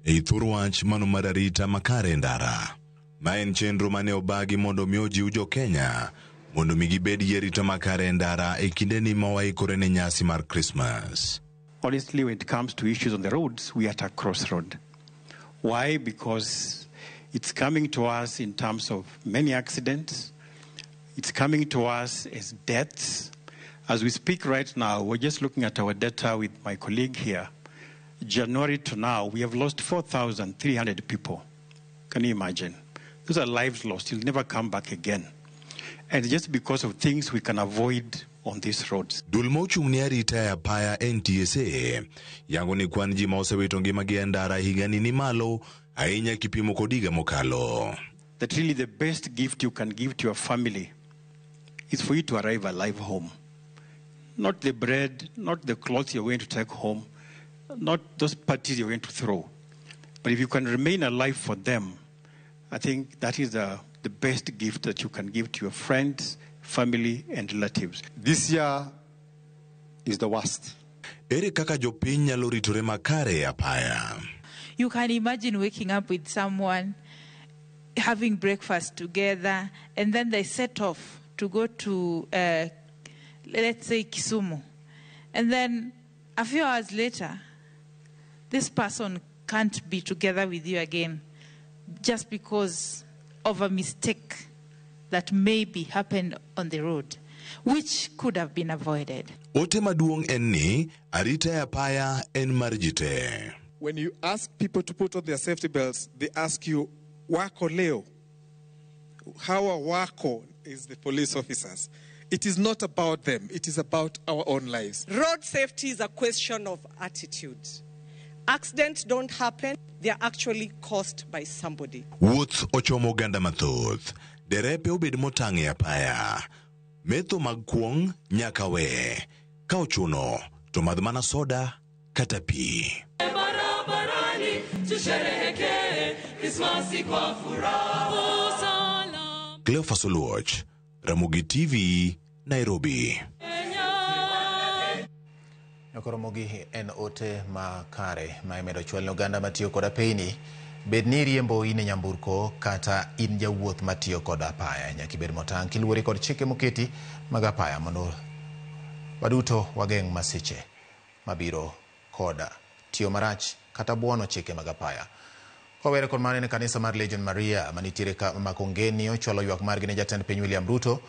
Ei thur wach mano mar arita makare ndara. Ma en chenro mane obagi mondo mi ojiw jo Kenya mondo mi gibed gi arita makare ndara e kinde ni mawaikore ne nyasi mar Christmas. Honestly, when it comes to issues on the roads, we are at a crossroad. Why? Because it's coming to us in terms of many accidents. It's coming to us as deaths. As we speak right now, we're just looking at our data with my colleague here. January to now, we have lost 4,300 people. Can you imagine? Those are lives lost. You'll never come back again. And just because of things we can avoid on these roads. Dulmochung ni arita ya paya NTSA. Yango ni kwan ji ma osewito ngimagi e ndara higani ni malo ahinya kipimo kodiga mokalo. That really the best gift you can give to your family is for you to arrive alive home. Not the bread, not the clothes you're going to take home, not those parties you're going to throw. But if you can remain alive for them, I think that is the best gift that you can give to your friends, family, and relatives. This year is the worst. Ere kaka jopiny nyalo ritore makare apaya. You can imagine waking up with someone, having breakfast together, and then they set off to go to, let's say, Kisumu. And then a few hours later, this person can't be together with you again just because of a mistake that maybe happened on the road, which could have been avoided. Ote maduong' en ni arita ya paya en mar ji te. When you ask people to put on their safety belts, they ask you, wako leo? How wako is the police officers. It is not about them. It is about our own lives. Road safety is a question of attitude. Accidents don't happen. They are actually caused by somebody. Wuoth ochomo ganda mathoth. Derepe obed motang' e apaya. Metho mag kuong' nyaka we. Ka ochuno, to madh mana soda kata pi. Cleophas Oluoch, Ramogi TV, Nairobi. Koromogi en ote makare ma imedo chwalne oganda matiyo koda peini. Bed ni riembo in e nyamburko kata in jawuoth matiyo koda apaya. Nyaki bed motang' kiluwore kod chike moketi mag apaya mondo waduto wageng' masiche mabiro koda tiyo marach kata buono chike mag apaya. Kowere kod mane ne kanisa mar Legion Maria manitiere Makongeni ochwalo ywak margi ne jatend piny William Ruto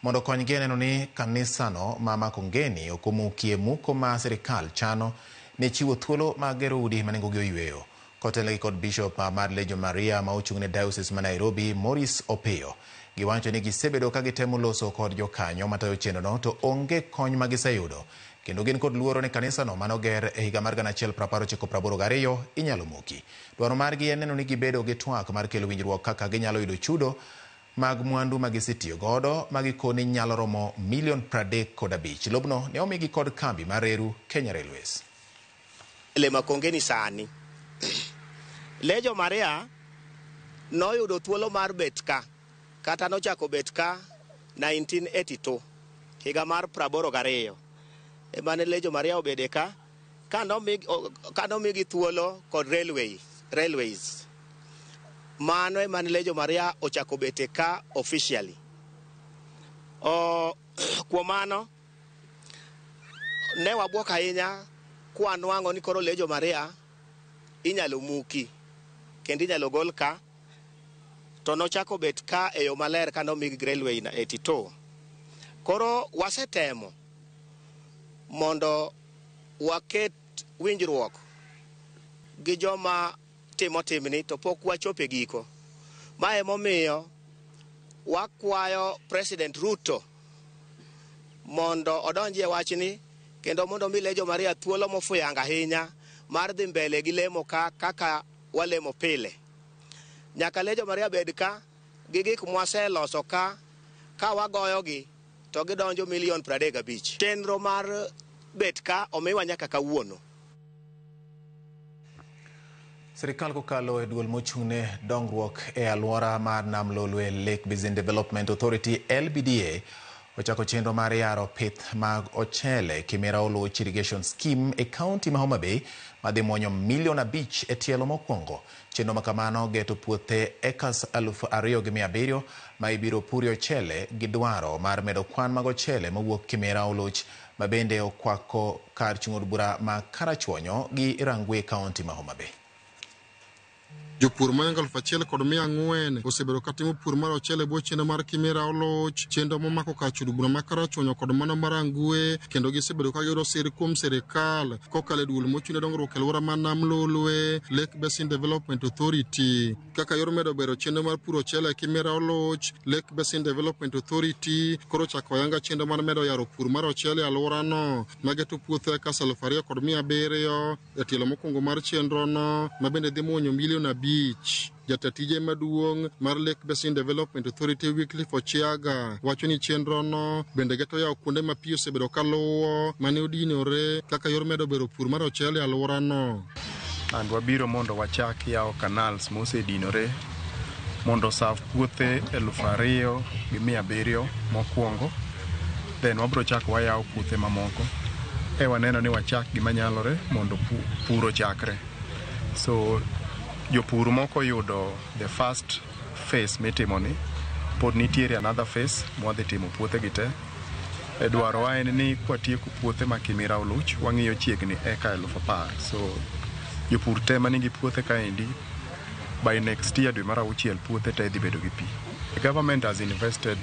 mondo konygi neno ni kanisano ma Makongeni okomukie muko ma sirikal chano ne chiwo thuolo mag gero udi manengogi oyweyo. Kotelegi kod Bishop mar Legion Maria ma ochung' ne Diocese ma Nairobi, Maurice Opeyo, giwacho ni gisebedo ka gitemo loso kod jokanyo matayo chenrono to onge kony ma giseyudo. Kendo gin kod luoro ne kanisano manoger e higa mar 1982 inyalo muki. Dwaro margi en neno ni gibedo gi twak mar kelo winjruok kaka ginyalo yudo chudo mag mwandu magisitiyo godo magikoni nyalo romo $35 million. Lobno ne omigi kod kambi mar reru Kenya Railways. Le Makongeni sani Legion Maria noyudo thuolo mar betka kata nochako betka 1982 higa mar 82 emane Legion Maria obede ka kanomigi thuolo kod railways mano emane Legion Maria ochako bete ka officially. Kuom mano ne wabuok ahinya kwanwang'o ni koro Legion Maria inyalo muki kendo inyalo gol ka to nochako bet ka e yo maler ka nomigi railway na 82. Koro wasetemo mondo waket winjruok gi joma timo timni to pok wachope giko. Ma emomiyo wakwayo President Ruto mondo odonji e wachni kendo mondo mi Legion Maria thuolo mofuyanga ahinya mar dhi mbele gi lemo kaka walemo pile. Nyaka Legion Maria bed ka gi gik mwaseloso ka wagoyogi to gidonjo $35 million. Chenro mar bet ka omiwa nyaka kawuono. Sirikal kokalo e duol mochung'ne dongruok e alwora mar Nam Lolwe Lake Basin Development Authority LBDA ochako chenro mar yaro pith mag ochele Kimera Oluoch Irrigation Scheme e kaunti ma Homa Bay madhi muonyo $5 million e tielo mokwongo. Chenro makamano geto puothe ekas 2,700 ma ibiro puri ochele gi dwaro mar medo kwan mag ochele mawuok Kimera Oluoch ma bende okwako kar chung' od bura ma Karachuonyo gi Rangwe kaunti ma Homa Bay. Jopur mayango 1,400 osebedo katimo pur mar ochele bwo chenro mar Kimera Oluoch, chenro momako kar chung' od bura ma Karachuonyo kod mano mar Rangwe, kendo gisebedo ka giyudo sir kuom sirikal kokalo e duol mochung'ne dongruok e alwora mar Nam Lolwe Lake Basin Development Authority. Kaka yor medo bero chenro mar pur ochele e Kimera Oluoch Lake Basin Development Authority koro chako yanga chenro mar medo yaro pur mar ochele e alworano mageto puothe ekas 2,700 e tielo mokwongo mar chenrono ma bende dhi muonyo $1 million. Jatatije maduong' mar Lake Basin Development Authority Wycliffe Ochiaga wacho ni chenrono bende geto yawo kuonde ma pi osebedo kaluwo mane odinore kaka yor medo bero pur mar ochele e alworano. And wabiro mondo wachak yawo canals mosedinore mondo serve puothe 2,700 mokwongo. Then wabiro chako wayawo puothe mamoko. Waneno ni wachak gima nyalore mondo puro chakre. So jopur moko yudo the first phase mitimoni, pod nitiere another phase mwadhi timo puothe gite. Dwaro wa en ni kwatieko puothe ma Kimera Oluoch wang'iyo chiegni eka 10,000. So jopur te manigi puothe kaendi by next year dwe mar 6 puothe te dhi bedo gi pi. The government has invested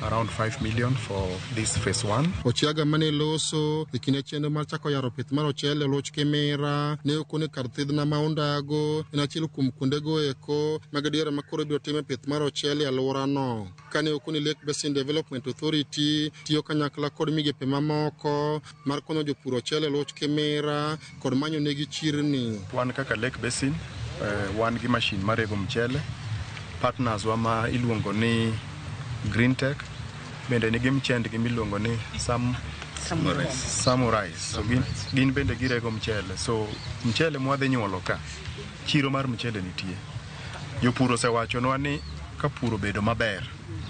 around $5 million for this phase 1. Ochiaga mane loso e kinde chenro mar chako yaro pith mar ochele Oluoch Kimera ne okone kar thidhna ma Ondago en achiel kuom kuondego eko mag diere ma koro biro time pith mar ochele e alworano. Kane okone Lake Basin Development Authority tiyo kanyakla kod migepe mamoko mar konyo jopur ochele Oluoch Kimera kod manyo negi chirni. Wan kaka Lake Basin wan gi machine mar rego mchele. Partners wama iluongo ni Green Tech bende nigi mchendgi miluongo ni Samurai. So gin bende girego mchele. So mchele mwadhi nyuolo ka chiro mar mchele nitie. Jopur osewachonwa ni ka pur obedo maber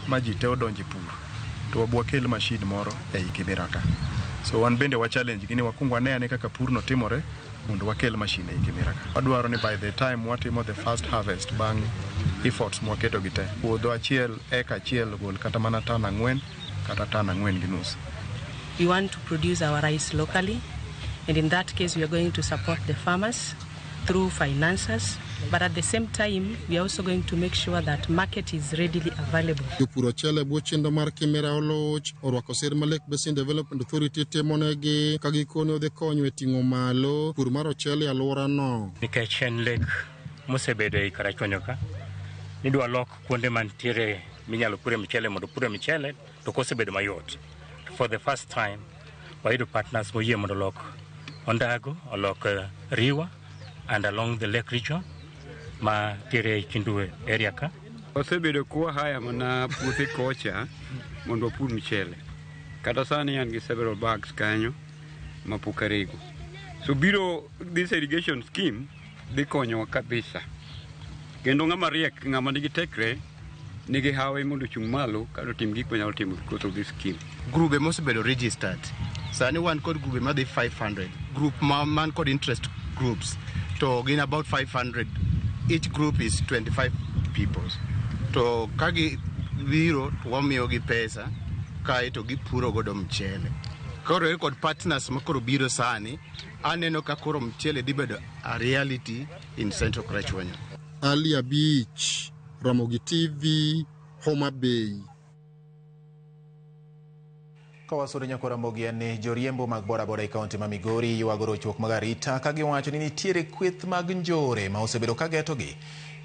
ma ji te odonje pur to wabwa kel machine moro ei Kimera ka. So wan bende wa challenge gini wakuongo ane kaka pur no timore mondo wakel machine ei Kimera ka. Wadwaro ni by the time watimo the first harvest bang efforts mwaketo gite puodho achiel eka achiel gol kata mana tan 4 kata tan 4.5. We want to produce our rice locally, and in that case we are going to support the farmers through finances, but at the same time we are also going to make sure that market is readily available. Jopur ochele bwo chenro mar Kimera Oluoch orwako sir ma Lake Basin Development Authority timonegi ka gikone odhi konyo e ting'o malo pur mar ochele e alworano. Nikech en lek mosebedo e Karachuonyo ka nidwa lok kuonde mantiere minyalo pure mchele mondo pure mchele to kosebedo mayot. For the first time wayudo partners moyie mondo lok Ondago, olok Riwa and along the lake region ma tiere Kindue area ka. Osebedo kuwa haya mana puothe kocha mondo pur mchele. Kata sani an gi several bags kanyo mapukarego. So biro this irrigation scheme dhi konyo kabisa. Kendo ng'ama riek, ng'ama nigi tekre nigi hawe mondo chung' malo kado tim gik manyalo timo because of this scheme. Grube mosebedo registered. Sani wan kod grube madhi 500. Group man kod interest groups. To gin about 500. Each group is 25 people. To kagi biro to wamiyogi pesa kae to gipuro godo mchele. Koro kod partners makoro biro sani aneno ka koro mchele dhi bedo a reality in Central Karachuonyo. Alia Beach, Ramogi TV, Homa Bay. Kawasuri nyakora Ramogi ni joriembo mag boda e kaunti ma Migori yuago rochruok mag arita ka giwacho ni nitiere kweth mag njore ma osebedo ka getogi.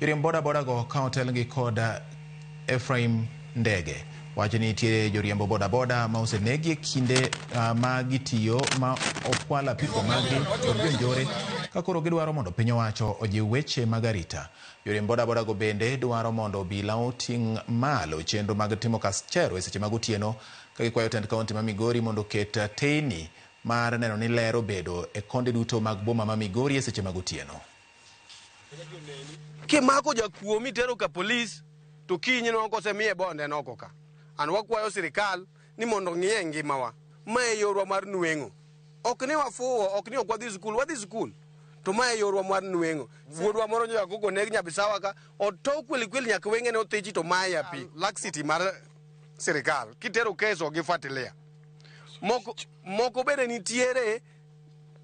Joriembo boda go ka otelgi kod Ephraim Ndege wacho ni nitiere joriembo boda ma osenegi kinde ma gitiyo ma okwala piko magi kod njore ka koro gidwaro mondo piny owacho ojiw weche mag arita. Joriembo boda go bende dwaro mondo obila oting' malo chenro mag timo kaschero e seche mag otieno ka gikwayo tend kaunti ma Migori mondo ket teyni mar neno ni lero bedo e konde duto mag boma ma Migori e seche mag otieno. Kimako jakuo mitero ka polis to kinyi no kosemiye bonde noko ka. An wakwayo sirikal ni mondo ng'iye ngimawa. Ma e yorwa mar nueng'o. Ok ni wafuwo, ok ni ok wadhi skul, wadhi skul. To ma e yorwa mar nueng'o. Wuodwa moro nyoya gogo neg Nyabisawa ka, oto kweli nyaka weng'e ne othechi to maya pi. Laxity mar sirikal. Kitero keso gifuatilia. Moko bende nitiere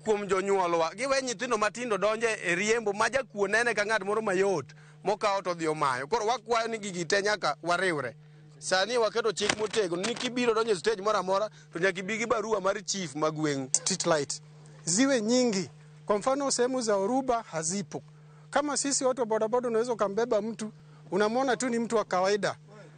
kuom jonyuolwa. Giwe nyithindo matindo donje e riembo ma jakuo nene ka ng'at moro mayot mokawo to dhi omayo. Koro wakwayo ni gigi te nyaka wariwre. Sani waketo chik motego ni kibiro donje stage mora mora to nyaka ibigi barua mar chief magweng'. Street light ziwe nyingi, kwa mfano sehemu za Oruba hazipo. Kama sisi watu wa bodaboda unaweza ukambeba mtu unamwona tu ni mtu wa kawaida,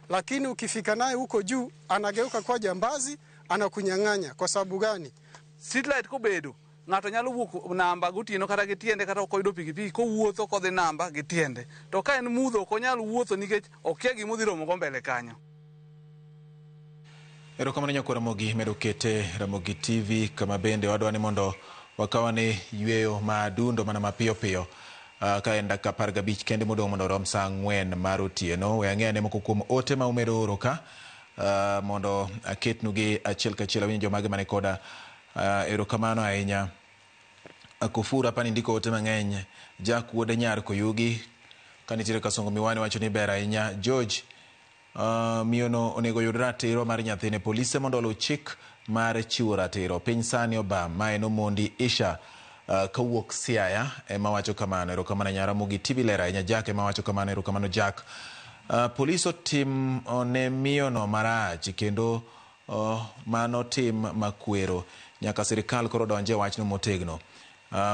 lakini ukifika naye huko juu anageuka kwa jambazi, anakunyang'anya. Kwa sababu gani? Street light kobedo ng'ato nyalo wuok namba gotieno kata gitiende kata okoyudo pikipiki ko wuotho kodhi namba gitiende. To ka en mudho ok onyal wuotho nikech okia gima odhi romo go mbele kanyo. Erokamano nyako Ramogi medo kete Ramogi TV kama bende wadwa ni mondo wakawane yweyo madundo mana mapiyo piyo ka enda ka 15 kende modong mondo rom saa 4 mar otieno. We ang'e ne moko kuom ote ma umedo oro ka mondo aketnugi achiel kachiel awinjo mage mane koda erokamano ahinya. Akufura pani ndiko ote mang'eny. Jack wuode nyar Koyugi kanitiere Kasongo Miwani wacho ni ber ahinya. George miyono onego yud ratiro mar nyathine. Polise mondo oluw chik mar chiwo ratiro. Piny sani oba ma en Omondi Isha kawuok Siaya ema wacho kamano. Erokamano Nyaramogi TV lera ahinya. Jack ema wacho kamano. Erokamano Jack. Police otim ne miyono marach kendo mano tim makwero. Nyaka sirikal koro donje wachno motegno.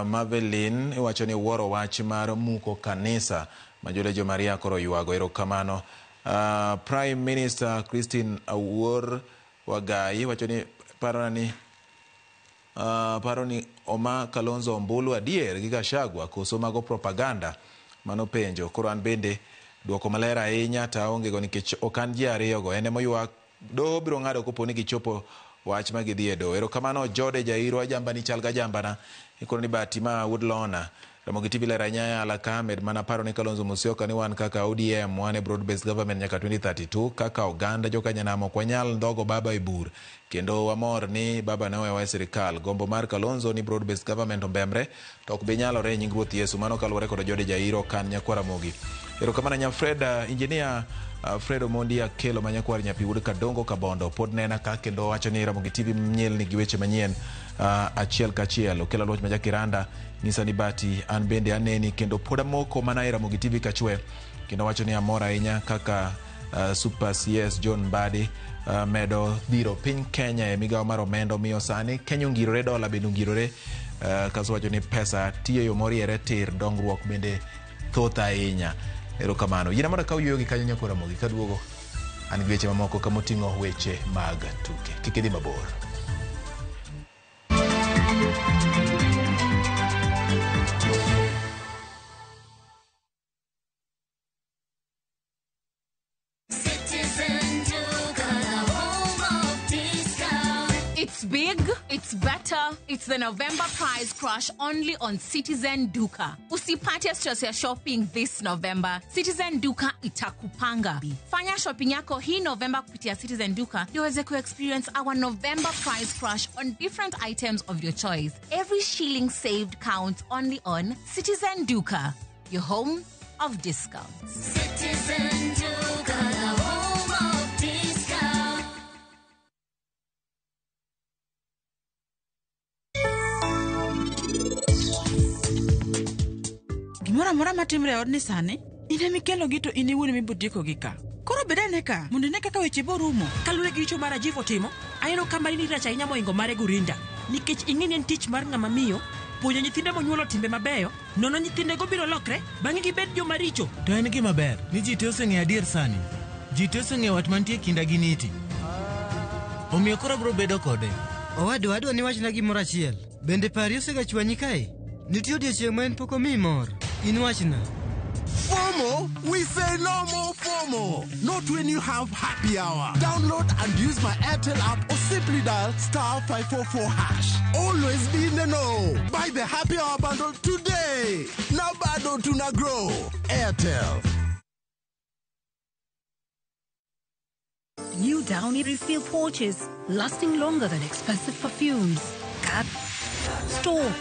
Mavelin wacho ni wuoro wach mar muko kanisa Majolejo Maria koro yuago. Erokamano. Prime Minister Christine Awuor Wagai wacho ni paro ni Oma Kalonzo Ombulu adier gi Gachagua koso mago propaganda mano penjo. Koro an bende duoko maler ahinya ta onge go nikech okan ji ariyo go ene moyuak do biro ng'ado kopo ni gichopo wach ma gidhi e do. Erokamano Jode Jairo ajamba ni chal ga jambana ikoro ni bati ma Woodlawn. Ramogi TV lera nyaya Alaka Ahmed mana paro ni Kalonzo Musyoka ni wan kaka ODM wane broad based government nyaka 2032 kaka Uganda joka nyanamo kwa nyal ndogo baba ibur kendo wamor ni baba ne owewa sirikal. Gombo mar Kalonzo ni broad based government ombemre to ok binyalore nying Ruoth Yesu. Mano kaluwore kod Jode Jairo kan nyakwa Ramogi. Erokamano nya Fred engineer Fred Omondi Akelo manyakwar nyapi wuod Kadongo Kabondo pod nena ka kendo wacho ni Ramogi TV mnyel ni giweche manyien achiel kachiel. Okelo loch majakiranda nisa ni bati an bende aneni kendo poda moko mana Ramogi TV kachwe kendo wacho ni amora ahinya kaka Super CS John Mbadi medo dhiro piny Kenya e migawo mar omenda miyo sani Kenya ongirore dola bende ongirore kaso wacho ni pesa tiyo yo moriere tir dongruok bende thoth ahinya. Erokamano. Yina mondo ka uyuyo gi kanyo nyako Ramogi kaduogo an gi weche mamoko kamoting'o weche mag tuke. Kik idhi mabor. It's big, it's better, it's the November prize crush only on Citizen Duka. Usipate stress ya shopping this November. Citizen Duka itakupanga. Fanya shopping yako hii November kupitia Citizen Duka ndio uweze experience our November prize crush on different items of your choice. Every shilling saved counts only on Citizen Duka, your home of discounts. Citizen Duka, the home of discounts. Gimora mora matimre odni sani ine mikelo gito ini wuoni mibutiko gika. Koro bedane ka mondo ne kaka weche borumo kalure gi richo mara jifo timo. Ayino kamari ni racha inyamo ingo mare gurinda nikech ing'eni en tich mar ng'ama miyo puonjo nyithinde monyuolo timbe mabeyo nono nyithinde go biro lokre bang'e gibed joma richo. To en gima ber ni ji te oseng'eyo adier sani. Ji te oseng'eyo wat mantie kinda gi niti. Omiyo koro biro bedo kode. Owadwa adwa ni wachna gimoro achiel. Bende pari osegachwanyi kae? Nitie odiechieng' ma en pok omiyi mor. In wachna. FOMO? We say no more FOMO. promo, not when you have happy hour. Download and use my Airtel app or simply dial *544#. Always be in the know. Buy the happy hour bundle today. Now bado tuna grow. Airtel. New Downy refill pouches, lasting longer than expensive perfumes. Cap, store,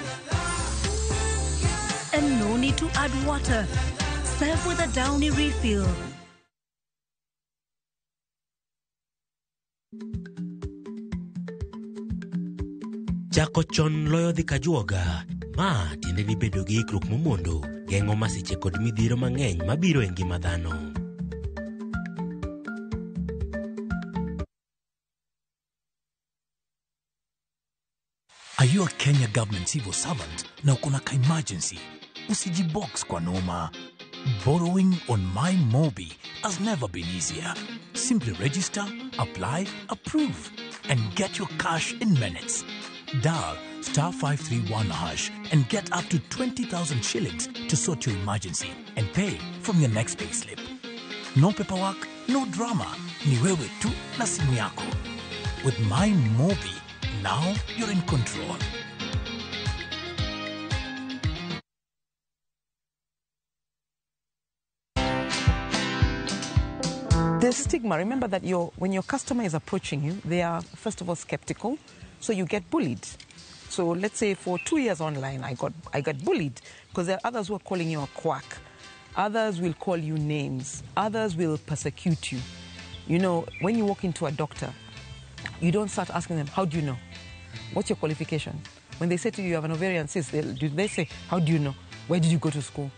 and no need to add water. Serve with a Downy refill. Chako chon loyo dhi kajuoga. Ma tiende ni bedo gi ikruok momondo, geng'o masiche kod midhiro mang'eny mabiro e ngima dhano. Are you a Kenya government civil servant na uko na emergency? Usijibox kwa noma. Borrowing on MyMobi has never been easier. Simply register, apply, approve, and get your cash in minutes. Dial *531# and get up to 20,000 shillings to sort your emergency and pay from your next pay slip. No paperwork, no drama. Ni wewe tu na simu yako. With MyMobi, now you're in control. There's stigma. Remember that when your customer is approaching you, they are, first of all, skeptical, so you get bullied. So let's say for 2 years online, I got bullied because there are others who are calling you a quack. Others will call you names. Others will persecute you. You know, when you walk into a doctor, you don't start asking them, how do you know? What's your qualification? When they say to you, you have an ovarian cyst, they say, how do you know? Where did you go to school?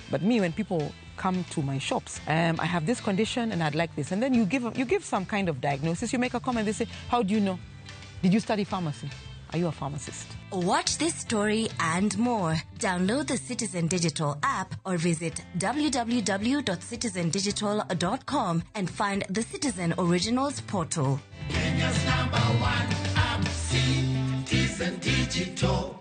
But me, when people come to my shops, I have this condition and I'd like this. And then you give some kind of diagnosis, you make a comment, they say, how do you know? Did you study pharmacy? Are you a pharmacist? Watch this story and more. Download the Citizen Digital app or visit www.citizendigital.com and find the Citizen Originals portal. Kenya's #1 app, Citizen Digital.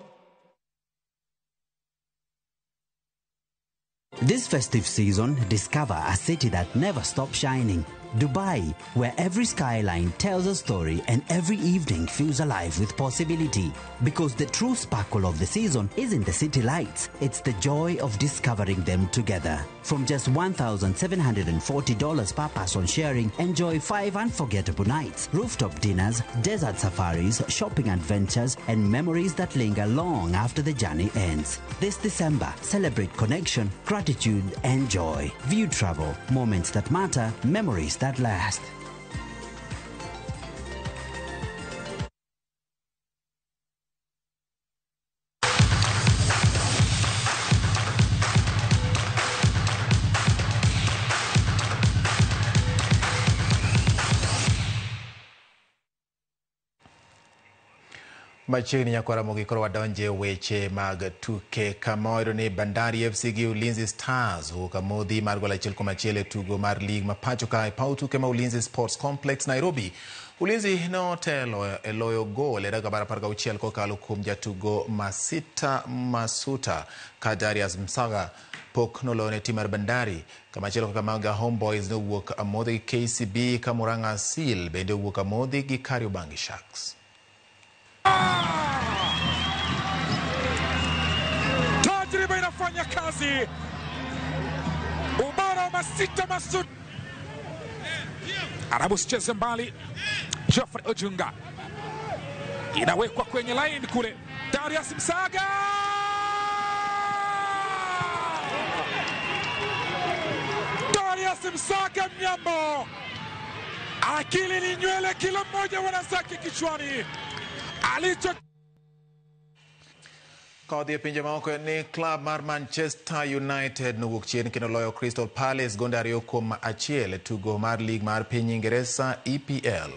This festive season, discover a city that never stops shining. Dubai, where every skyline tells a story and every evening feels alive with possibility. Because the true sparkle of the season isn't the city lights, it's the joy of discovering them together. From just $1,740 per person sharing, enjoy 5 unforgettable nights, rooftop dinners, desert safaris, shopping adventures, and memories that linger long after the journey ends. This December, celebrate connection, gratitude, and joy. View Travel, moments that matter, memories that last. Machiegni nyakwara mogikoro wadonje weche mag tuke kamoiro ni Bandari FC gi Ulinzi Stars ukamodhi mar gola achiel kuom achiel e tugo mar lig ma pacho ka e paw tuke ma Ulinzi Sports Complex Nairobi. Ulinzi notelo e loyo gol e daga bar 16 kokalo kuom jatugo Masita Masuta ka Darius Msaga pok nolone tim mar Bandari. Kamachielo kaka maga Homeboys no wuok amodhi gi KCB ka Murang'a Seal bende wuok amodhi gi Kariobangi Sharks. Tajriba inafanya kazi. Ubara Masita Masud. Arabu sicheze mbali. Geoffrey Ojunga. Inawekwa kwenye line kule. Darius Msaga. Darius Msaga mnyambo. Akili ni nywele, kila mmoja wanazake kichwani. Alicho Kodhi pinje maoko ni club mar Manchester United nowuok chien kendo loyo Crystal Palace gonde 2-1 tugo mar lig mar piny Ingresa EPL.